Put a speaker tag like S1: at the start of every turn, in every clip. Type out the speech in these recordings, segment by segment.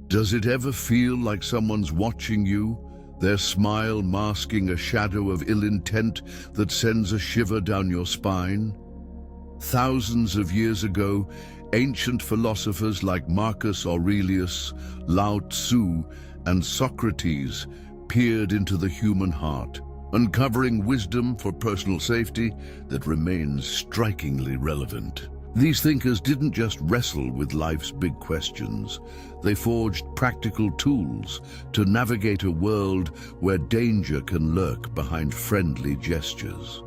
S1: Does it ever feel like someone's watching you, their smile masking a shadow of ill intent that sends a shiver down your spine? Thousands of years ago, ancient philosophers like Marcus Aurelius, Lao Tzu, and Socrates peered into the human heart, uncovering wisdom for personal safety that remains strikingly relevant. These thinkers didn't just wrestle with life's big questions. They forged practical tools to navigate a world where danger can lurk behind friendly gestures.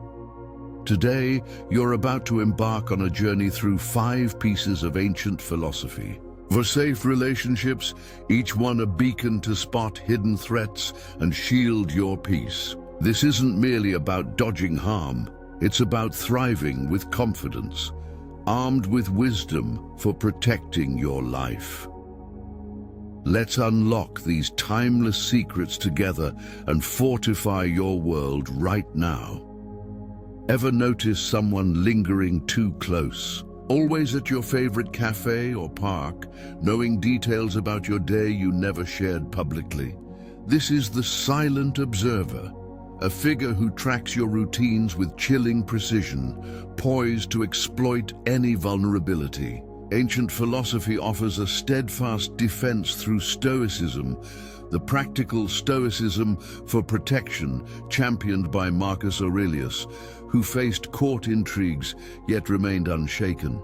S1: Today, you're about to embark on a journey through 5 pieces of ancient philosophy. For safe relationships, each one a beacon to spot hidden threats and shield your peace. This isn't merely about dodging harm, it's about thriving with confidence, armed with wisdom for protecting your life. Let's unlock these timeless secrets together and fortify your world right now. Ever notice someone lingering too close? Always at your favorite cafe or park, knowing details about your day you never shared publicly. This is the silent observer, a figure who tracks your routines with chilling precision, poised to exploit any vulnerability. Ancient philosophy offers a steadfast defense through Stoicism, the practical Stoicism for protection championed by Marcus Aurelius, who faced court intrigues yet remained unshaken.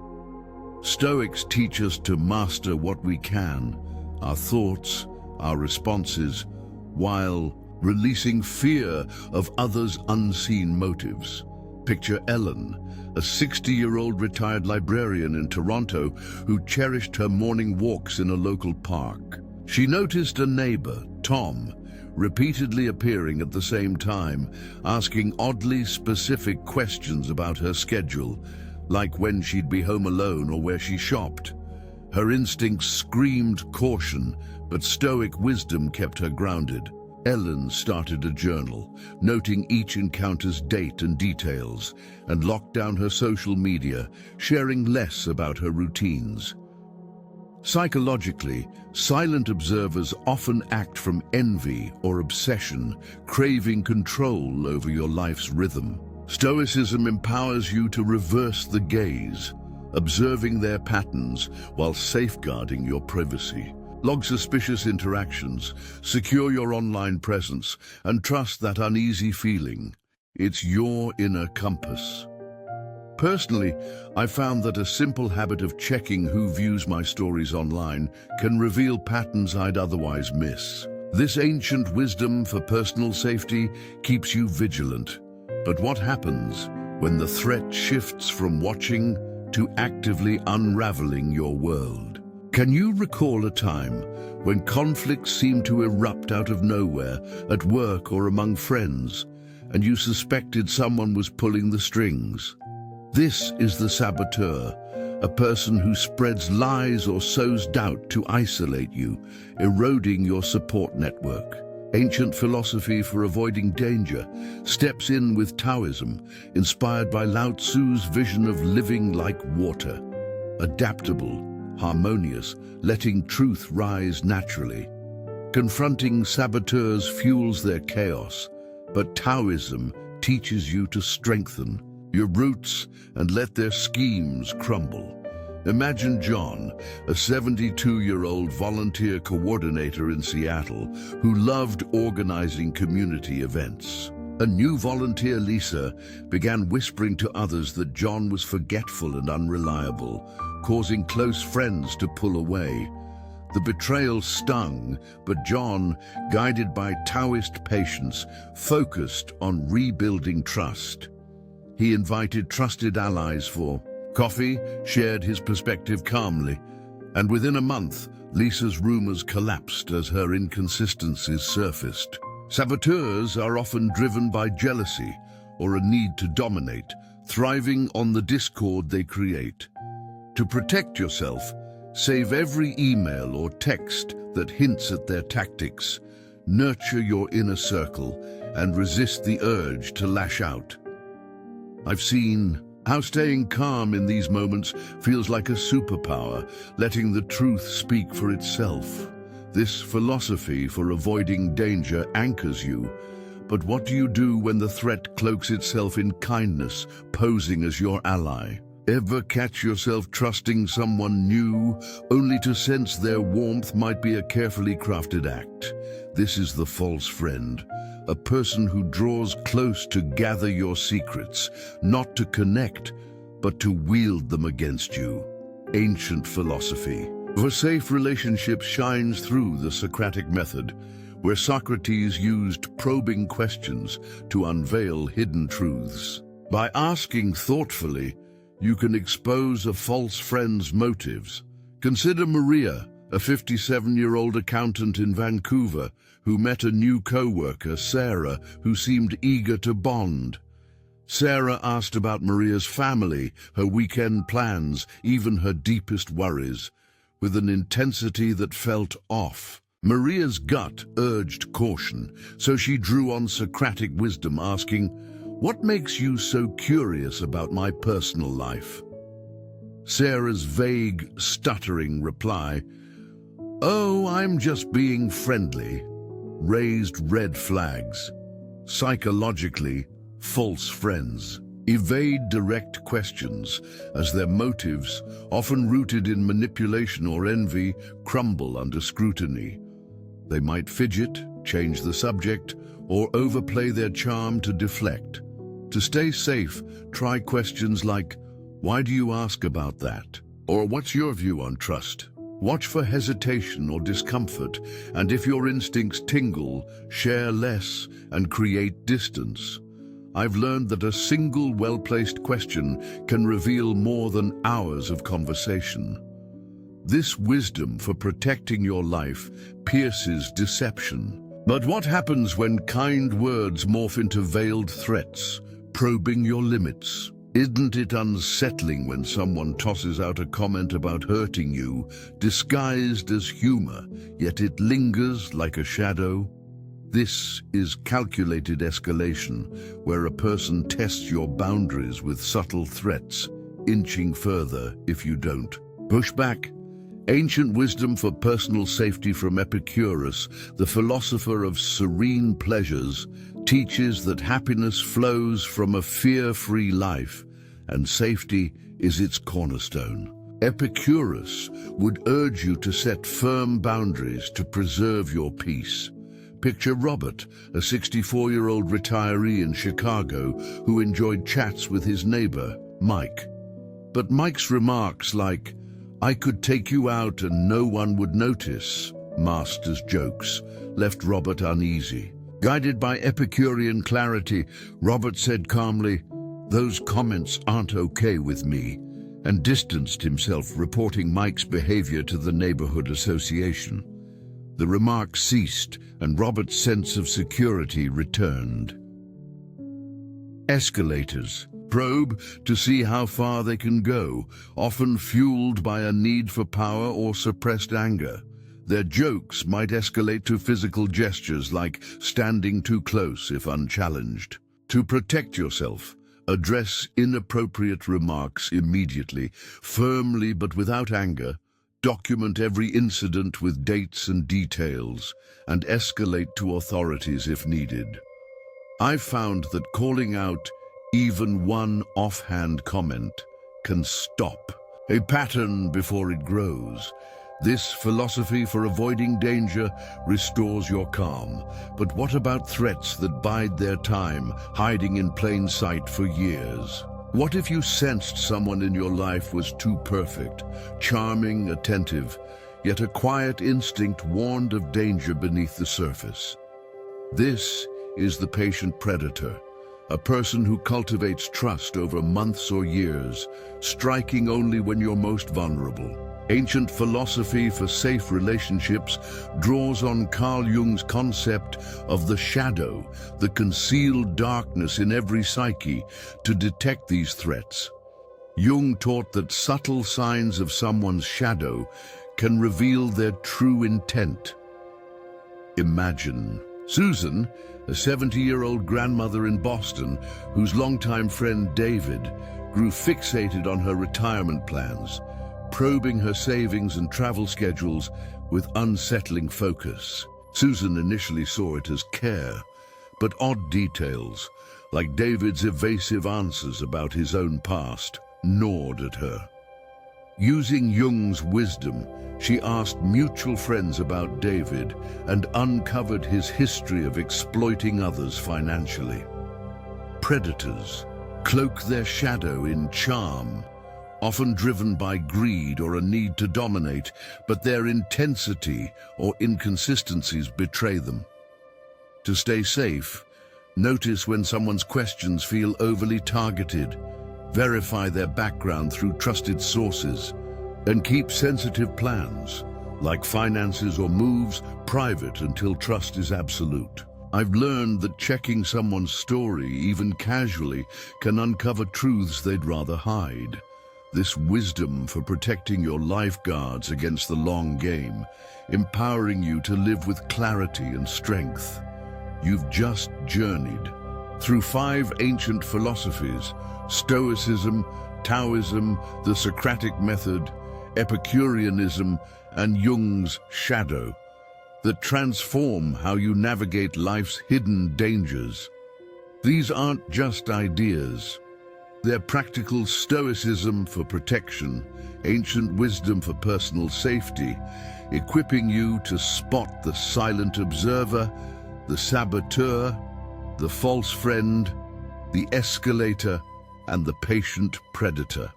S1: Stoics teach us to master what we can, our thoughts, our responses, while releasing fear of others' unseen motives. Picture Ellen, a 60-year-old retired librarian in Toronto who cherished her morning walks in a local park. She noticed a neighbor, Tom, repeatedly appearing at the same time, asking oddly specific questions about her schedule, like when she'd be home alone or where she shopped. Her instincts screamed caution, but Stoic wisdom kept her grounded. Ellen started a journal, noting each encounter's date and details, and locked down her social media, sharing less about her routines. Psychologically, silent observers often act from envy or obsession, craving control over your life's rhythm. Stoicism empowers you to reverse the gaze, observing their patterns while safeguarding your privacy. Log suspicious interactions, secure your online presence, and trust that uneasy feeling. It's your inner compass. Personally, I found that a simple habit of checking who views my stories online can reveal patterns I'd otherwise miss. This ancient wisdom for personal safety keeps you vigilant. But what happens when the threat shifts from watching to actively unraveling your world? Can you recall a time when conflicts seemed to erupt out of nowhere at work or among friends, and you suspected someone was pulling the strings? This is the saboteur, a person who spreads lies or sows doubt to isolate you, eroding your support network. Ancient philosophy for avoiding danger steps in with Taoism, inspired by Lao Tzu's vision of living like water, adaptable, harmonious, letting truth rise naturally. Confronting saboteurs fuels their chaos, but Taoism teaches you to strengthen your roots and let their schemes crumble. Imagine John, a 72-year-old volunteer coordinator in Seattle who loved organizing community events. A new volunteer, Lisa, began whispering to others that John was forgetful and unreliable, causing close friends to pull away. The betrayal stung, but John, guided by Taoist patience, focused on rebuilding trust. He invited trusted allies for coffee, shared his perspective calmly, and within a month, Lisa's rumors collapsed as her inconsistencies surfaced. Saboteurs are often driven by jealousy or a need to dominate, thriving on the discord they create. To protect yourself, save every email or text that hints at their tactics, nurture your inner circle, and resist the urge to lash out. I've seen how staying calm in these moments feels like a superpower, letting the truth speak for itself. This philosophy for avoiding danger anchors you. But what do you do when the threat cloaks itself in kindness, posing as your ally? Ever catch yourself trusting someone new, only to sense their warmth might be a carefully crafted act? This is the false friend, a person who draws close to gather your secrets, not to connect, but to wield them against you. Ancient philosophy for safe relationships shines through the Socratic method, where Socrates used probing questions to unveil hidden truths. By asking thoughtfully, you can expose a false friend's motives. Consider Maria, a 57-year-old accountant in Vancouver, who met a new co-worker, Sarah, who seemed eager to bond. Sarah asked about Maria's family, her weekend plans, even her deepest worries, with an intensity that felt off. Maria's gut urged caution, so she drew on Socratic wisdom, asking, "What makes you so curious about my personal life?" Sarah's vague, stuttering reply, "Oh, I'm just being friendly," raised red flags. Psychologically, false friends evade direct questions as their motives, often rooted in manipulation or envy, crumble under scrutiny. They might fidget, change the subject, or overplay their charm to deflect. To stay safe, try questions like, "Why do you ask about that?" Or "What's your view on trust?" Watch for hesitation or discomfort, and if your instincts tingle, share less and create distance. I've learned that a single well-placed question can reveal more than hours of conversation. This wisdom for protecting your life pierces deception. But what happens when kind words morph into veiled threats, probing your limits? Isn't it unsettling when someone tosses out a comment about hurting you, disguised as humor, yet it lingers like a shadow? This is calculated escalation, where a person tests your boundaries with subtle threats, inching further if you don't push back. Ancient wisdom for personal safety from Epicurus, the philosopher of serene pleasures, teaches that happiness flows from a fear-free life, and safety is its cornerstone. Epicurus would urge you to set firm boundaries to preserve your peace. Picture Robert, a 64-year-old retiree in Chicago who enjoyed chats with his neighbor, Mike. But Mike's remarks like, "I could take you out and no one would notice," masked as jokes, left Robert uneasy. Guided by Epicurean clarity, Robert said calmly, "Those comments aren't okay with me," and distanced himself, reporting Mike's behavior to the neighborhood association. The remarks ceased, and Robert's sense of security returned. Escalators probe to see how far they can go, often fueled by a need for power or suppressed anger. Their jokes might escalate to physical gestures like standing too close if unchallenged. To protect yourself, address inappropriate remarks immediately, firmly but without anger. Document every incident with dates and details, and escalate to authorities if needed. I've found that calling out even one offhand comment can stop a pattern before it grows. This philosophy for avoiding danger restores your calm. But what about threats that bide their time, hiding in plain sight for years? What if you sensed someone in your life was too perfect, charming, attentive, yet a quiet instinct warned of danger beneath the surface? This is the patient predator, a person who cultivates trust over months or years, striking only when you're most vulnerable. Ancient philosophy for safe relationships draws on Carl Jung's concept of the shadow, the concealed darkness in every psyche, to detect these threats. Jung taught that subtle signs of someone's shadow can reveal their true intent. Imagine Susan, a 70-year-old grandmother in Boston, whose longtime friend David grew fixated on her retirement plans. probing her savings and travel schedules with unsettling focus. Susan initially saw it as care, but odd details, like David's evasive answers about his own past, gnawed at her. Using Jung's wisdom, she asked mutual friends about David and uncovered his history of exploiting others financially. Predators cloak their shadow in charm, often driven by greed or a need to dominate, but their intensity or inconsistencies betray them. To stay safe, notice when someone's questions feel overly targeted, verify their background through trusted sources, and keep sensitive plans, like finances or moves, private until trust is absolute. I've learned that checking someone's story, even casually, can uncover truths they'd rather hide. This wisdom for protecting your lifeguards against the long game, empowering you to live with clarity and strength. You've just journeyed through 5 ancient philosophies: Stoicism, Taoism, the Socratic method, Epicureanism, and Jung's shadow, that transform how you navigate life's hidden dangers. These aren't just ideas. They're practical Stoicism for protection, ancient wisdom for personal safety, equipping you to spot the silent observer, the saboteur, the false friend, the escalator, and the patient predator.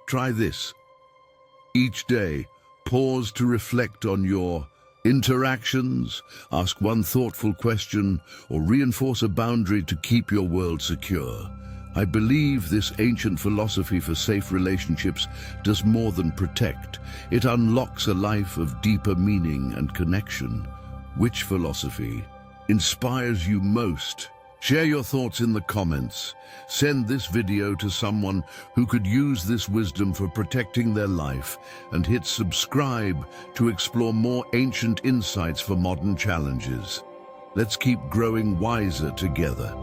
S1: Try this. Each day, pause to reflect on your interactions, ask one thoughtful question, or reinforce a boundary to keep your world secure. I believe this ancient philosophy for safe relationships does more than protect. It unlocks a life of deeper meaning and connection. Which philosophy inspires you most? Share your thoughts in the comments. Send this video to someone who could use this wisdom for protecting their life, and hit subscribe to explore more ancient insights for modern challenges. Let's keep growing wiser together.